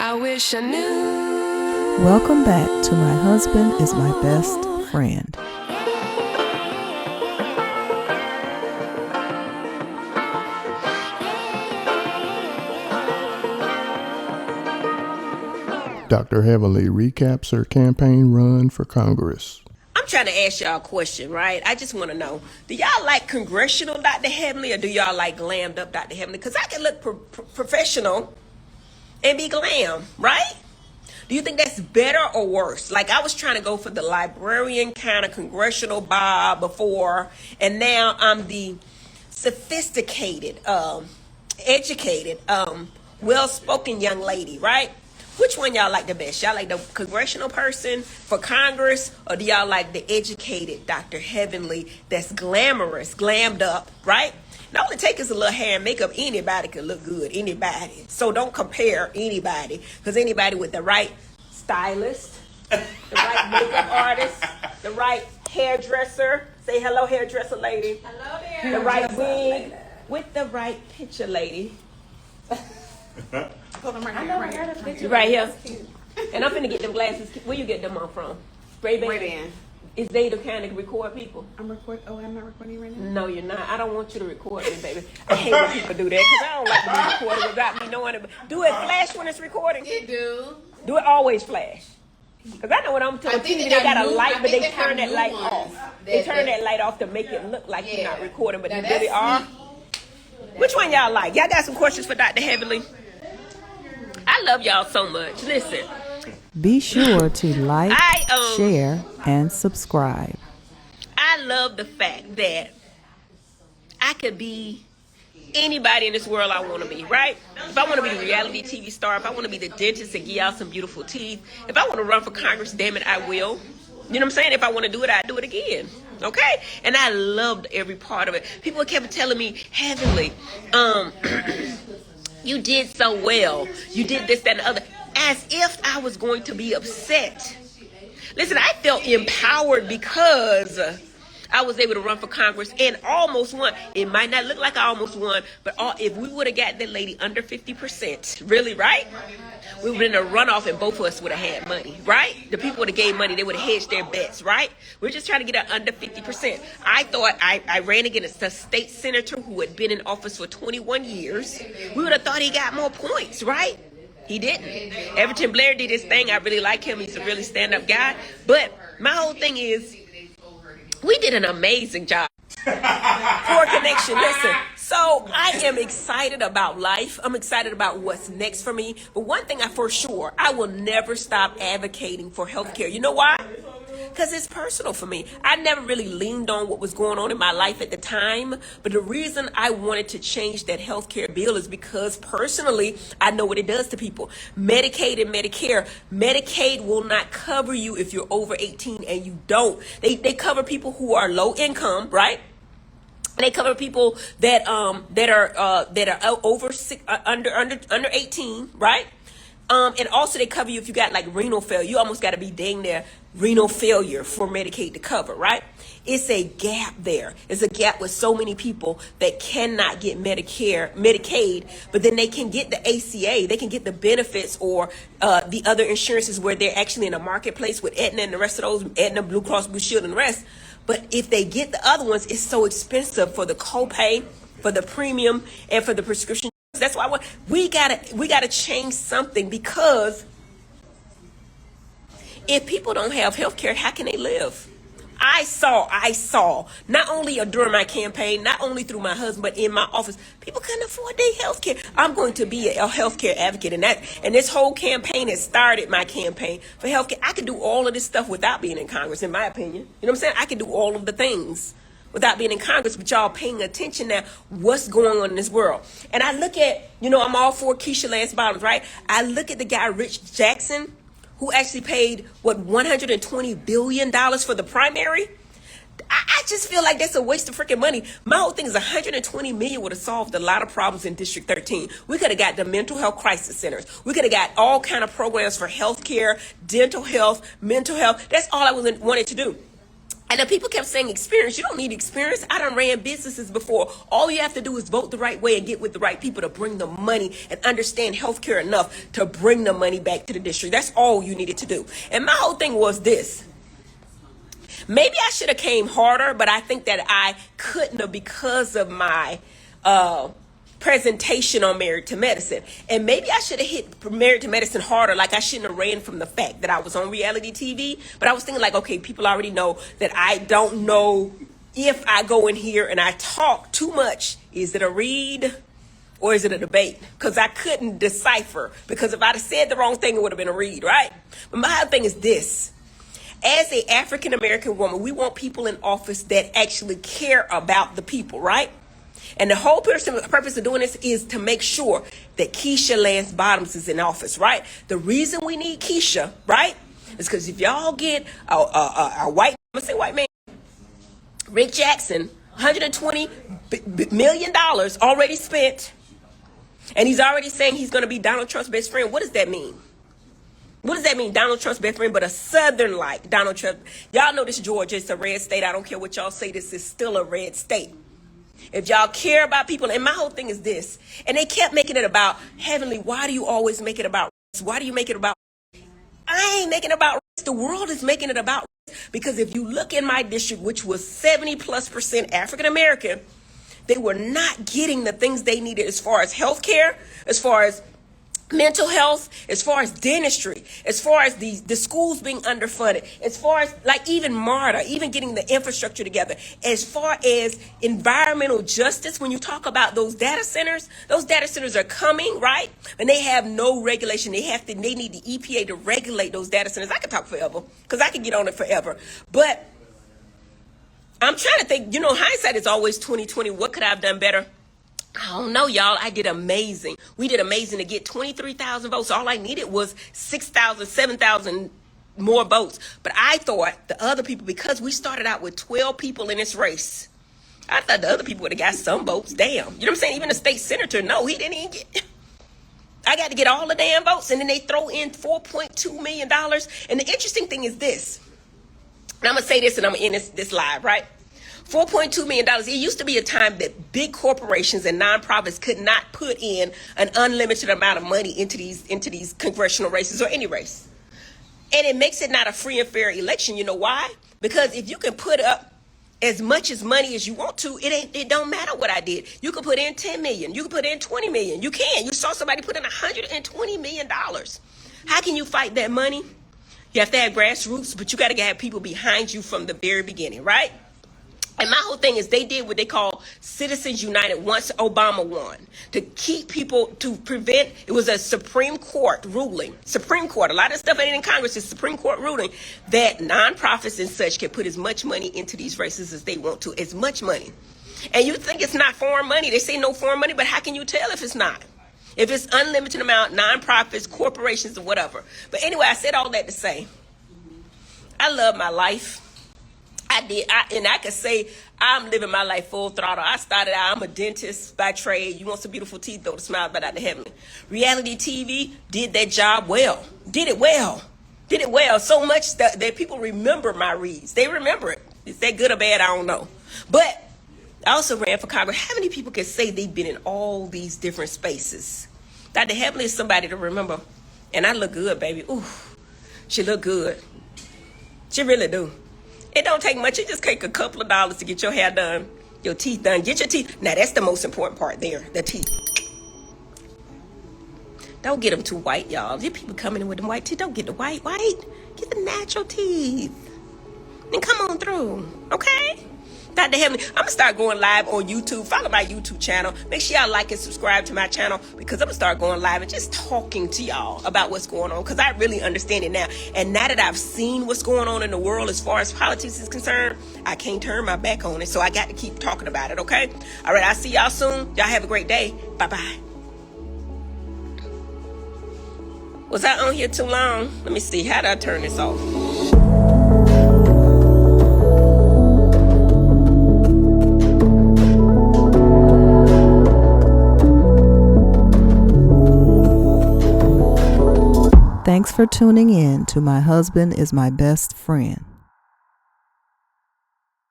I wish I knew. Welcome back to My Husband is My Best Friend. Dr. Heavenly recaps her campaign run for Congress. I'm trying to ask y'all a question, right? I just want to know, do y'all like congressional Dr. Heavenly or do y'all like glammed up Dr. Heavenly? Because I can look professional and be glam, right? Do you think that's better or worse? Like, I was trying to go for the librarian kind of congressional Bob before, and now I'm the sophisticated, educated, well-spoken young lady, right? Which one y'all like the best? Y'all like the congressional person for Congress, or do y'all like the educated Dr. Heavenly that's glamorous, glammed up, right? And all it takes is a little hair and makeup. Anybody can look good, anybody. So don't compare anybody, because anybody with the right stylist, the right makeup artist, the right hairdresser, say hello hairdresser lady. Hello there. The right wig with the right picture lady. Hold on, right here. Right here. And I'm finna get them glasses. Where you get them on from? Spray band? Spray band. Is they the kind of record people? I'm recording. Oh, I'm not recording right now? No, you're not. I don't want you to record me, baby. I hate when people do that because I don't like to be recorded without me knowing it. Do it flash when it's recording? It do. Do it always flash. Because I know when I'm telling TV, they got a light, but they turn that light off. They turn that light off to make it look like you're not recording, but you really are. Which one y'all like? Y'all got some questions for Dr. Heavenly? I love y'all so much. Listen. Be sure to like, share, and subscribe. I love the fact that I could be anybody in this world I want to be, right? If I want to be the reality TV star, if I want to be the dentist and give out some beautiful teeth, if I want to run for Congress, damn it, I will. You know what I'm saying? If I want to do it, I'll do it again. Okay? And I loved every part of it. People kept telling me, Heavenly, you did so well. You did this, that, and the other. As if I was going to be upset. Listen, I felt empowered because I was able to run for Congress and almost won. It might not look like I almost won, but if we would have got that lady under 50%, really, right? We would have been in a runoff and both of us would have had money, right? The people would have gave money. They would have hedged their bets, right? We're just trying to get her under 50%. I thought I ran against a state senator who had been in office for 21 years. We would have thought he got more points, right? He didn't. Everton Blair did his thing. I really like him. He's a really stand-up guy. But my whole thing is, we did an amazing job. For connection, listen. So I am excited about life. I'm excited about what's next for me. But one thing for sure, I will never stop advocating for healthcare. You know why? Because it's personal for me. I never really leaned on what was going on in my life at the time. But the reason I wanted to change that healthcare bill is because personally, I know what it does to people. Medicaid and Medicare. Medicaid will not cover you if you're over 18 and you don't. They cover people who are low income, right? They cover people that are over under 18, right? And also they cover you if you got like renal failure. You almost got to be dang near renal failure for Medicaid to cover, right? It's a gap there. It's a gap with so many people that cannot get Medicaid, but then they can get the ACA. They can get the benefits or the other insurances where they're actually in a marketplace with Aetna and the rest of those, Aetna, Blue Cross Blue Shield and the rest. But if they get the other ones, it's so expensive for the copay, for the premium, and for the prescription. That's why we gotta change something, because if people don't have health care, how can they live? I saw, not only during my campaign, not only through my husband, but in my office, people couldn't afford their health care. I'm going to be a health care advocate, and this whole campaign has started my campaign for health care. I could do all of this stuff without being in Congress, in my opinion. You know what I'm saying? I could do all of the things without being in Congress, but y'all paying attention now what's going on in this world. And I look at, I'm all for Keisha Lance Bottoms, right? I look at the guy, Rich Jackson, who actually paid, $120 billion for the primary? I just feel like that's a waste of freaking money. My whole thing is $120 million would have solved a lot of problems in District 13. We could have got the mental health crisis centers. We could have got all kind of programs for health care, dental health, mental health. That's all I wanted to do. And the people kept saying experience. You don't need experience. I done ran businesses before. All you have to do is vote the right way and get with the right people to bring the money and understand healthcare enough to bring the money back to the district. That's all you needed to do. And my whole thing was this. Maybe I should have came harder, but I think that I couldn't have because of my presentation on Married to Medicine. And maybe I should have hit Married to Medicine harder. Like I shouldn't have ran from the fact that I was on reality TV. But I was thinking like, okay, people already know that I don't know if I go in here and I talk too much. Is it a read or is it a debate? Because I couldn't decipher. Because if I'd have said the wrong thing, it would have been a read, right? But my whole thing is this. As an African-American woman, we want people in office that actually care about the people, right? And the whole purpose of doing this is to make sure that Keisha Lance Bottoms is in office, right? The reason we need Keisha, right, is because if y'all get a white, I'm gonna say white man, Rick Jackson, $120 million already spent, and he's already saying he's going to be Donald Trump's best friend. What does that mean? What does that mean? Donald Trump's best friend, but a Southern like Donald Trump. Y'all know this Georgia, it's a red state. I don't care what y'all say, this is still a red state. If y'all care about people, and my whole thing is this, and they kept making it about, Heavenly, why do you always make it about race? Why do you make it about race? I ain't making it about race. The world is making it about race. Because if you look in my district, which was 70+% African American, they were not getting the things they needed as far as health care, as far as mental health, as far as dentistry, as far as the schools being underfunded, as far as like even MARTA, even getting the infrastructure together, as far as environmental justice. When you talk about those data centers are coming, right? And they have no regulation. They need the EPA to regulate those data centers. I could talk forever because I could get on it forever. But I'm trying to think, hindsight is always 2020. What could I have done better? I don't know, y'all. I did amazing. We did amazing to get 23,000 votes. All I needed was 6,000, 7,000 more votes. But I thought the other people, because we started out with 12 people in this race, I thought the other people would have got some votes. Damn. You know what I'm saying? Even the state senator, no, he didn't even get. I got to get all the damn votes. And then they throw in $4.2 million. And the interesting thing is this. And I'm going to say this and I'm going to end this live, right? $4.2 million. It used to be a time that big corporations and nonprofits could not put in an unlimited amount of money into these congressional races or any race. And it makes it not a free and fair election. You know why? Because if you can put up as much as money as you want to, it don't matter what I did. You can put in 10 million. You can put in 20 million. You can. You saw somebody put in $120 million. How can you fight that money? You have to have grassroots, but you got to have people behind you from the very beginning, right? And my whole thing is they did what they call Citizens United once Obama won, to keep people, to prevent, it was a Supreme Court ruling. Supreme Court, a lot of stuff ain't in Congress, is Supreme Court ruling that nonprofits and such can put as much money into these races as they want to, as much money. And you think it's not foreign money. They say no foreign money, but how can you tell if it's not? If it's unlimited amount, nonprofits, corporations, or whatever. But anyway, I said all that to say, I love my life. And I could say I'm living my life full throttle. I started out, I'm a dentist by trade. You want some beautiful teeth, though, to smile about the heavenly. Reality TV did that job well. Did it well. So much that people remember my reads. They remember it. Is that good or bad? I don't know. But I also ran for Congress. How many people can say they've been in all these different spaces? Dr. Heavenly is somebody to remember. And I look good, baby. Ooh, she look good. She really do. It don't take much. It just take a couple of dollars to get your hair done, your teeth done. Get your teeth. Now, that's the most important part there, the teeth. Don't get them too white, y'all. You people coming in with them white teeth, don't get the white. Get the natural teeth. And come on through, okay? Dr. Heavenly, I'm going to start going live on YouTube. Follow my YouTube channel. Make sure y'all like and subscribe to my channel because I'm going to start going live and just talking to y'all about what's going on because I really understand it now. And now that I've seen what's going on in the world as far as politics is concerned, I can't turn my back on it. So I got to keep talking about it, okay? All right, I'll see y'all soon. Y'all have a great day. Bye-bye. Was I on here too long? Let me see. How do I turn this off? Thanks for tuning in to My Husband is My Best Friend.